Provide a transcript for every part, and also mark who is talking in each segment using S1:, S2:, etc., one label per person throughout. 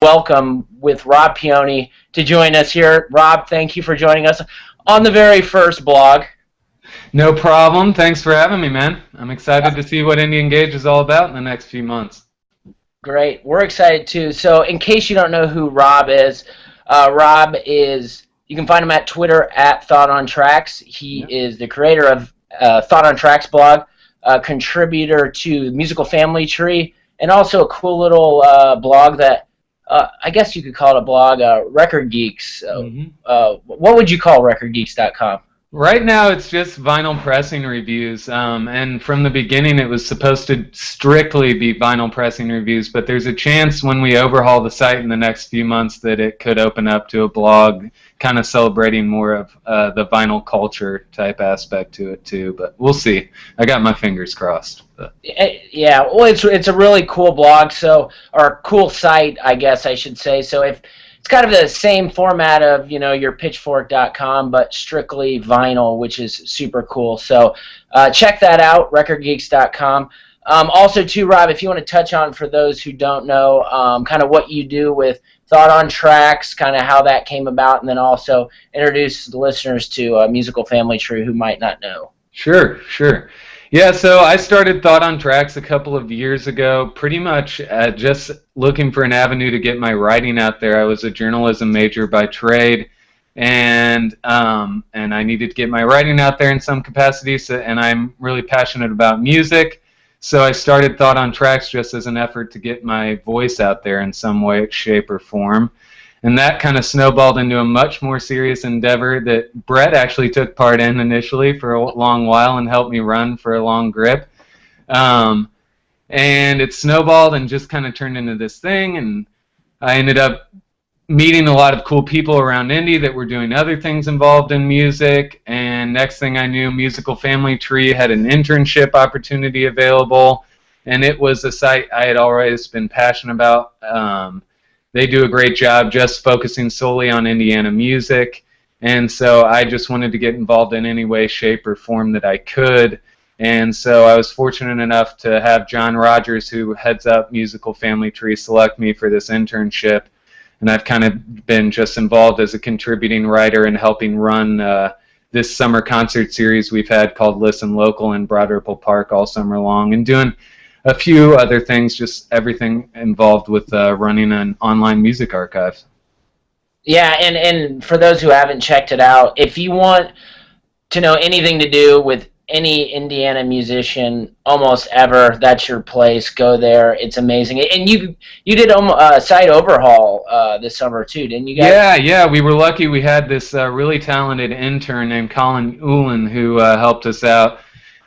S1: welcome with Rob Peoni to join us here. Rob, thank you for joining us on the very first blog.
S2: No problem. Thanks for having me, man. I'm excited to see what indiENGAGE is all about in the next few months.
S1: Great. We're excited too. So in case you don't know who Rob is, you can find him at Twitter at Thought on Tracks. He is the creator of Thought on Tracks blog, contributor to Musical Family Tree, and also a cool little blog that I guess you could call it a blog, Record Geeks. What would you call recordgeeks.com?
S2: Right now, it's just vinyl pressing reviews, and from the beginning, it was supposed to strictly be vinyl pressing reviews, but there's a chance when we overhaul the site in the next few months that it could open up to a blog kind of celebrating more of the vinyl culture type aspect to it, too, but we'll see. I got my fingers crossed.
S1: Yeah, well, it's a really cool blog, or cool site, I guess I should say. So if it's kind of the same format of, your pitchfork.com, but strictly vinyl, which is super cool. So check that out, recordgeeks.com. Also, too, Rob, if you want to touch on, for those who don't know, kind of what you do with Thought on Tracks, kind of how that came about, and then also introduce the listeners to Musical Family Tree who might not know.
S2: Sure. Yeah, so I started Thought on Tracks a couple of years ago, pretty much just looking for an avenue to get my writing out there. I was a journalism major by trade, and I needed to get my writing out there in some capacity, and I'm really passionate about music, so I started Thought on Tracks just as an effort to get my voice out there in some way, shape, or form. And that kind of snowballed into a much more serious endeavor that Brett actually took part in initially for a long while and helped me run for a long grip. And it snowballed and just kind of turned into this thing. And I ended up meeting a lot of cool people around Indy that were doing other things involved in music. And next thing I knew, Musical Family Tree had an internship opportunity available. And it was a site I had always been passionate about. They do a great job just focusing solely on Indiana music, and so I just wanted to get involved in any way, shape, or form that I could. And so I was fortunate enough to have John Rogers, who heads up Musical Family Tree, select me for this internship, and I've kind of been just involved as a contributing writer and helping run this summer concert series we've had called Listen Local in Broad Ripple Park all summer long, and doing a few other things, just everything involved with running an online music archive.
S1: Yeah, and for those who haven't checked it out, if you want to know anything to do with any Indiana musician almost ever, that's your place. Go there. It's amazing. And you did a site overhaul this summer too, didn't you guys?
S2: Yeah. We were lucky. We had this really talented intern named Colin Ulan who helped us out.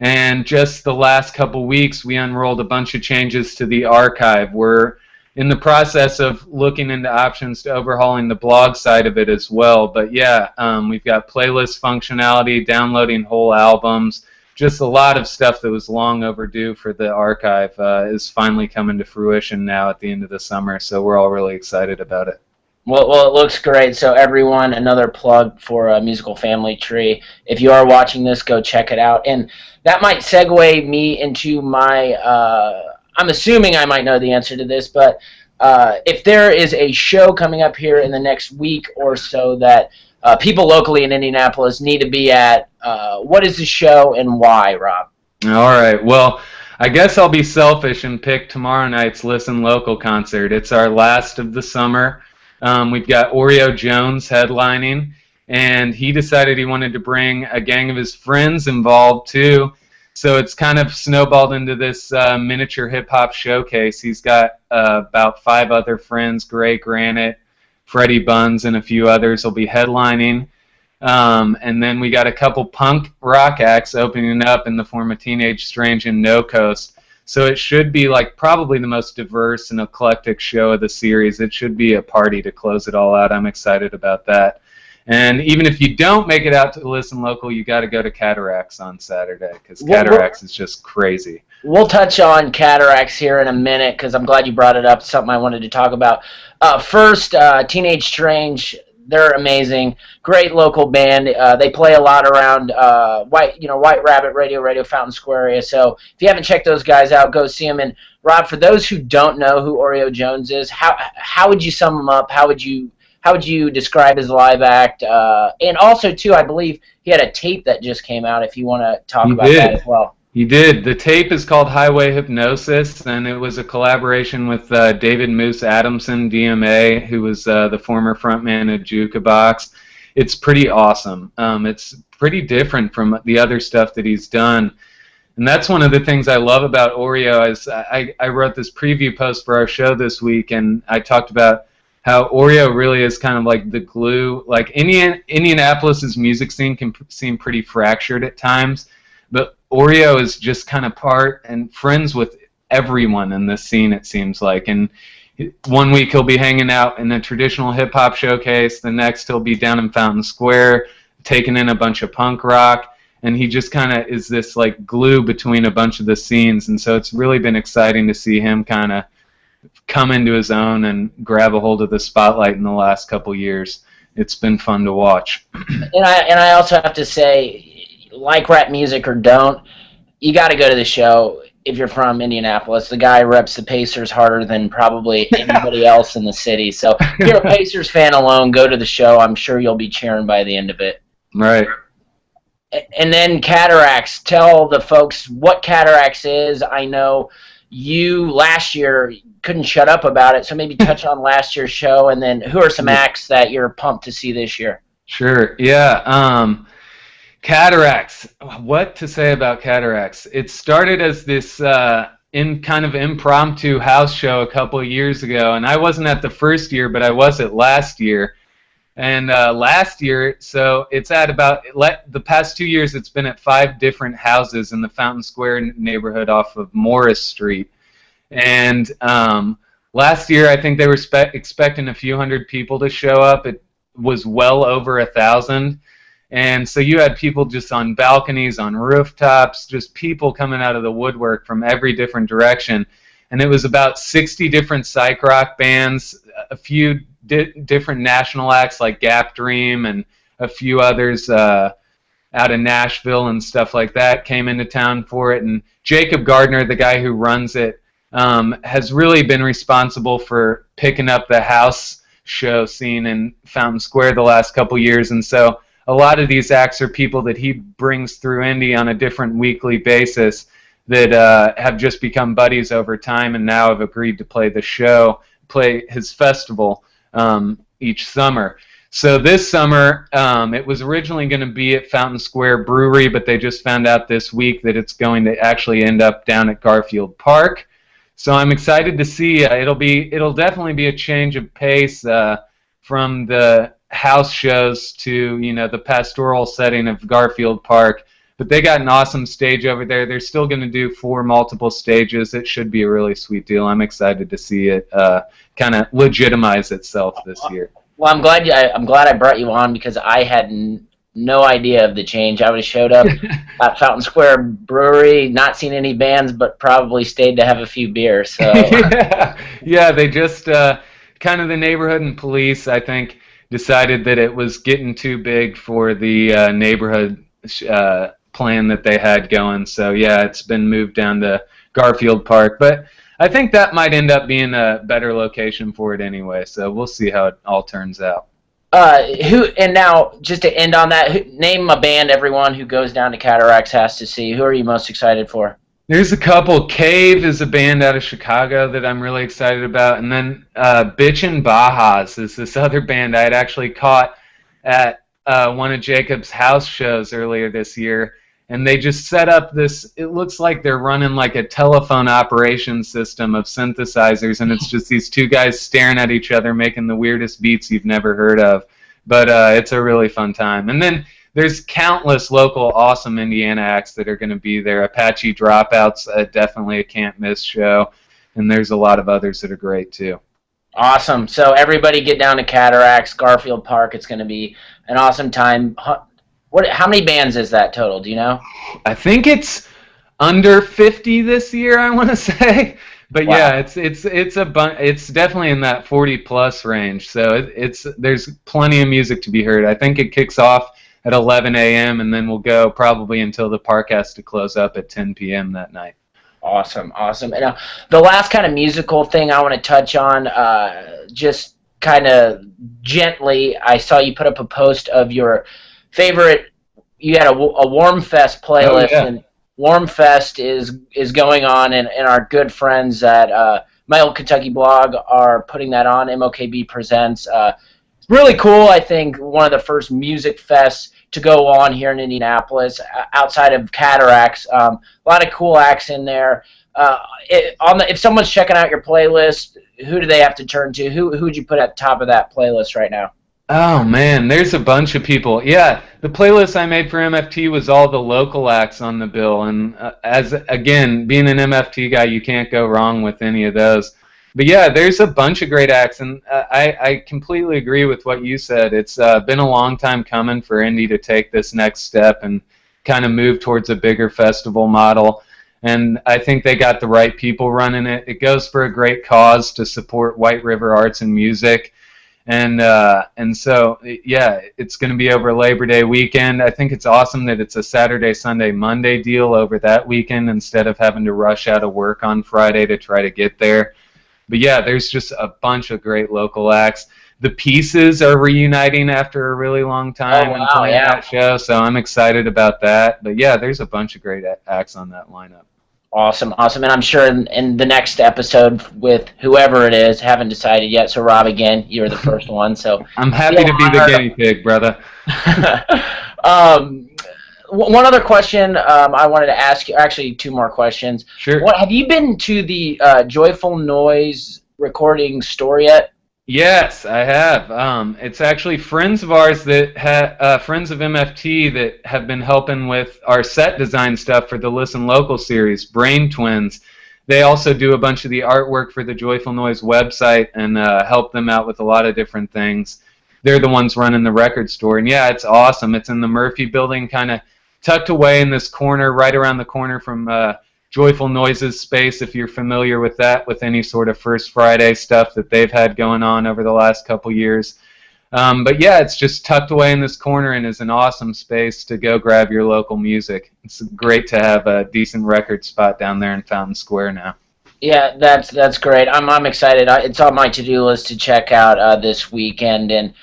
S2: And just the last couple weeks, we unrolled a bunch of changes to the archive. We're in the process of looking into options to overhauling the blog side of it as well. But yeah, we've got playlist functionality, downloading whole albums, just a lot of stuff that was long overdue for the archive is finally coming to fruition now at the end of the summer. So we're all really excited about it.
S1: Well, it looks great. So everyone, another plug for Musical Family Tree. If you are watching this, go check it out. And that might segue me into my, I'm assuming I might know the answer to this, but if there is a show coming up here in the next week or so that people locally in Indianapolis need to be at, what is the show and why, Rob?
S2: All right. Well, I guess I'll be selfish and pick tomorrow night's Listen Local concert. It's our last of the summer. We've got Oreo Jones headlining, and he decided he wanted to bring a gang of his friends involved too. So it's kind of snowballed into this miniature hip-hop showcase. He's got about 5 other friends, Gray Granite, Freddie Buns, and a few others will be headlining. And then we got a couple punk rock acts opening up in the form of Teenage Strange and No Coast. So it should be like probably the most diverse and eclectic show of the series. It should be a party to close it all out. I'm excited about that. And even if you don't make it out to Listen Local, you got to go to Cataracts on Saturday because Cataracts is just crazy.
S1: We'll touch on Cataracts here in a minute because I'm glad you brought it up. Something I wanted to talk about. First, Teenage Strange. they're amazing. Great local band. They play a lot around White Rabbit Radio Fountain Square area. So if you haven't checked those guys out, go see them. And Rob, for those who don't know who Oreo Jones is, how would you sum him up? How would you describe his live act? And also, too, I believe he had a tape that just came out. If you want to talk about that as well.
S2: He did. The tape is called Highway Hypnosis, and it was a collaboration with David Moose Adamson, DMA, who was the former frontman of Jukebox. It's pretty awesome. It's pretty different from the other stuff that he's done. And that's one of the things I love about Oreo. Is I wrote this preview post for our show this week, and I talked about how Oreo really is kind of like the glue. Like Indianapolis's music scene can seem pretty fractured at times, but Oreo is just kind of part and friends with everyone in this scene, it seems like. And one week he'll be hanging out in a traditional hip-hop showcase. The next he'll be down in Fountain Square taking in a bunch of punk rock. And he just kind of is this like glue between a bunch of the scenes. And so it's really been exciting to see him kind of come into his own and grab a hold of the spotlight in the last couple years. It's been fun to watch.
S1: And I also have to say, like rap music or don't, you got to go to the show if you're from Indianapolis. The guy reps the Pacers harder than probably anybody else in the city. So if you're a Pacers fan alone, go to the show. I'm sure you'll be cheering by the end of it.
S2: Right.
S1: And then Cataracts. Tell the folks what Cataracts is. I know you last year couldn't shut up about it, so maybe touch on last year's show, and then who are some acts that you're pumped to see this year?
S2: Sure. Yeah. Cataracts. What to say about Cataracts? It started as this kind of impromptu house show a couple of years ago, and I wasn't at the first year, but I was at last year. And last year, so it's at about the past 2 years, it's been at 5 different houses in the Fountain Square neighborhood off of Morris Street. And last year, I think they were expecting a few hundred people to show up. It was well over 1,000. And so you had people just on balconies, on rooftops, just people coming out of the woodwork from every different direction. And it was about 60 different psych rock bands, a few different national acts like Gap Dream, and a few others out of Nashville and stuff like that came into town for it. And Jacob Gardner, the guy who runs it, has really been responsible for picking up the house show scene in Fountain Square the last couple years. And so a lot of these acts are people that he brings through Indy on a different weekly basis that have just become buddies over time and now have agreed to play his festival each summer. So this summer, it was originally going to be at Fountain Square Brewery, but they just found out this week that it's going to actually end up down at Garfield Park. So I'm excited to see. It'll definitely be a change of pace from the house shows to the pastoral setting of Garfield Park. But they got an awesome stage over there. They're still going to do 4 multiple stages. It should be a really sweet deal. I'm excited to see it kind of legitimize itself this year.
S1: Well, I'm glad I brought you on, because I had no idea of the change. I would have showed up at Fountain Square Brewery, not seen any bands, but probably stayed to have a few beers. So
S2: yeah, they just kind of the neighborhood and police, I think, decided that it was getting too big for the neighborhood plan that they had going. So yeah, it's been moved down to Garfield Park, but I think that might end up being a better location for it anyway. So we'll see how it all turns out.
S1: And now, just to end on that, name a band everyone who goes down to Cataracts has to see. Who are you most excited for?
S2: There's a couple. Cave is a band out of Chicago that I'm really excited about. And then Bitchin' Bajas is this other band I had actually caught at one of Jacob's house shows earlier this year. And they just set up this, it looks like they're running like a telephone operation system of synthesizers, and it's just these 2 guys staring at each other making the weirdest beats you've never heard of. But it's a really fun time. And then there's countless local awesome Indiana acts that are going to be there. Apache Dropouts, definitely a can't-miss show. And there's a lot of others that are great, too.
S1: Awesome. So everybody get down to Cataracts, Garfield Park. It's going to be an awesome time. How many bands is that total? Do you know?
S2: I think it's under 50 this year, I want to say. But
S1: Wow.
S2: yeah, it's definitely in that 40 plus range. So there's plenty of music to be heard. I think it kicks off at 11 a.m. and then we'll go probably until the park has to close up at 10 p.m. that night.
S1: Awesome, awesome. And the last kind of musical thing I want to touch on, just kind of gently, I saw you put up a post of your favorite. You had a Warm Fest
S2: Oh
S1: playlist,
S2: yeah.
S1: and Warm Fest is going on, and our good friends at My Old Kentucky Blog are putting that on. MOKB presents. It's really cool. I think one of the first music fests to go on here in Indianapolis, outside of Cataracts. A lot of cool acts in there. If someone's checking out your playlist, who do they have to turn to? Who'd you put at the top of that playlist right now?
S2: Oh man, there's a bunch of people. Yeah, the playlist I made for MFT was all the local acts on the bill, and as again, being an MFT guy, you can't go wrong with any of those. But yeah, there's a bunch of great acts, and I completely agree with what you said. It's been a long time coming for Indy to take this next step and kind of move towards a bigger festival model. And I think they got the right people running it. It goes for a great cause to support White River arts and music. And so yeah, it's going to be over Labor Day weekend. I think it's awesome that it's a Saturday, Sunday, Monday deal over that weekend instead of having to rush out of work on Friday to try to get there. But yeah, there's just a bunch of great local acts. The Pieces are reuniting after a really long
S1: Oh
S2: time and
S1: wow,
S2: playing
S1: yeah.
S2: that show, so I'm excited about that. But yeah, there's a bunch of great acts on that lineup.
S1: Awesome, awesome. And I'm sure in the next episode with whoever it is, haven't decided yet. So Rob, again, you're the first one. So
S2: I'm happy
S1: feel
S2: to be the
S1: honored.
S2: guinea pig, brother.
S1: um, one other question I wanted to ask you, actually two more questions.
S2: Sure.
S1: What have you been to the Joyful Noise recording store yet?
S2: Yes, I have. It's actually friends of ours friends of MFT that have been helping with our set design stuff for the Listen Local series, Brain Twins. They also do a bunch of the artwork for the Joyful Noise website and help them out with a lot of different things. They're the ones running the record store. And yeah, it's awesome. It's in the Murphy building, kind of tucked away in this corner, right around the corner from Joyful Noises space, if you're familiar with that, with any sort of First Friday stuff that they've had going on over the last couple years. But yeah, it's just tucked away in this corner and is an awesome space to go grab your local music. It's great to have a decent record spot down there in Fountain Square now.
S1: Yeah, that's great. I'm excited. It's on my to-do list to check out this weekend, and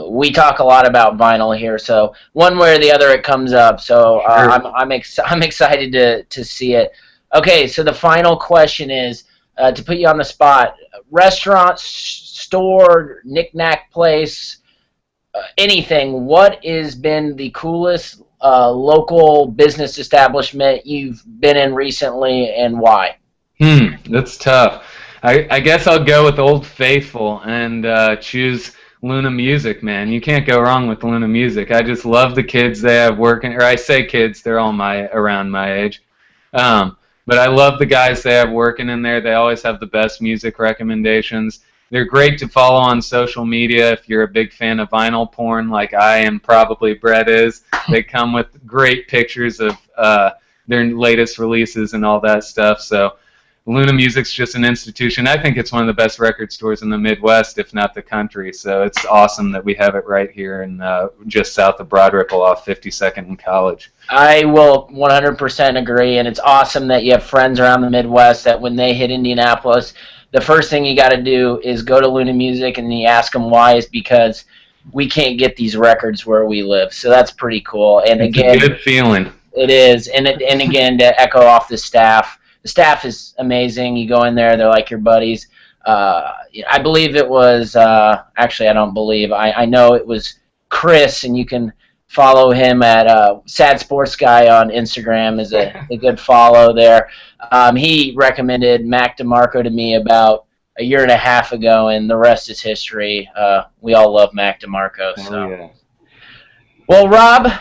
S1: we talk a lot about vinyl here, so one way or the other it comes up. So
S2: Sure.
S1: I'm excited to see it. Okay, so the final question is to put you on the spot: restaurant, store, knick-knack place, anything. What has been the coolest local business establishment you've been in recently, and why?
S2: That's tough. I guess I'll go with Old Faithful and choose Luna Music, man. You can't go wrong with Luna Music. I just love the kids they have working, or I say kids, they're all around my age. But I love the guys they have working in there. They always have the best music recommendations. They're great to follow on social media if you're a big fan of vinyl porn like I and probably Brett is. They come with great pictures of their latest releases and all that stuff. So Luna Music's just an institution. I think it's one of the best record stores in the Midwest, if not the country. So it's awesome that we have it right here in just south of Broad Ripple off 52nd and College.
S1: I will 100% agree, and it's awesome that you have friends around the Midwest that when they hit Indianapolis, the first thing you got to do is go to Luna Music, and you ask them why is because we can't get these records where we live. So that's pretty cool. And
S2: It's
S1: again,
S2: a good feeling.
S1: it is. And again, to echo off the staff is amazing. You go in there, they're like your buddies. I believe it was, actually, I don't believe. I know it was Chris, and you can follow him at Sad Sports Guy on Instagram is a good follow there. He recommended Mac DeMarco to me about a year and a half ago, and the rest is history. We all love Mac DeMarco. So.
S2: Oh, yeah.
S1: Well, Rob,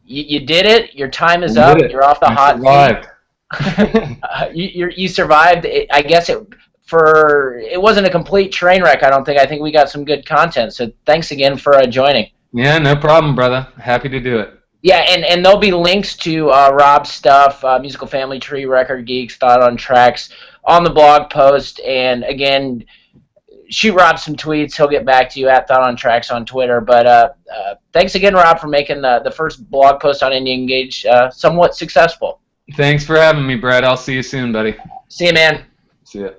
S1: you did it. Your time is up. You're off the hot seat. You survived. I guess it wasn't a complete train wreck. I don't think. I think we got some good content. So thanks again for joining.
S2: Yeah, no problem, brother. Happy to do it.
S1: Yeah, and there'll be links to Rob's stuff, Musical Family Tree, Record Geeks, Thought on Tracks, on the blog post. And again, shoot Rob some tweets. He'll get back to you at Thought on Tracks on Twitter. But thanks again, Rob, for making the first blog post on indiENGAGE somewhat successful.
S2: Thanks for having me, Brett. I'll see you soon, buddy.
S1: See you, man.
S2: See ya.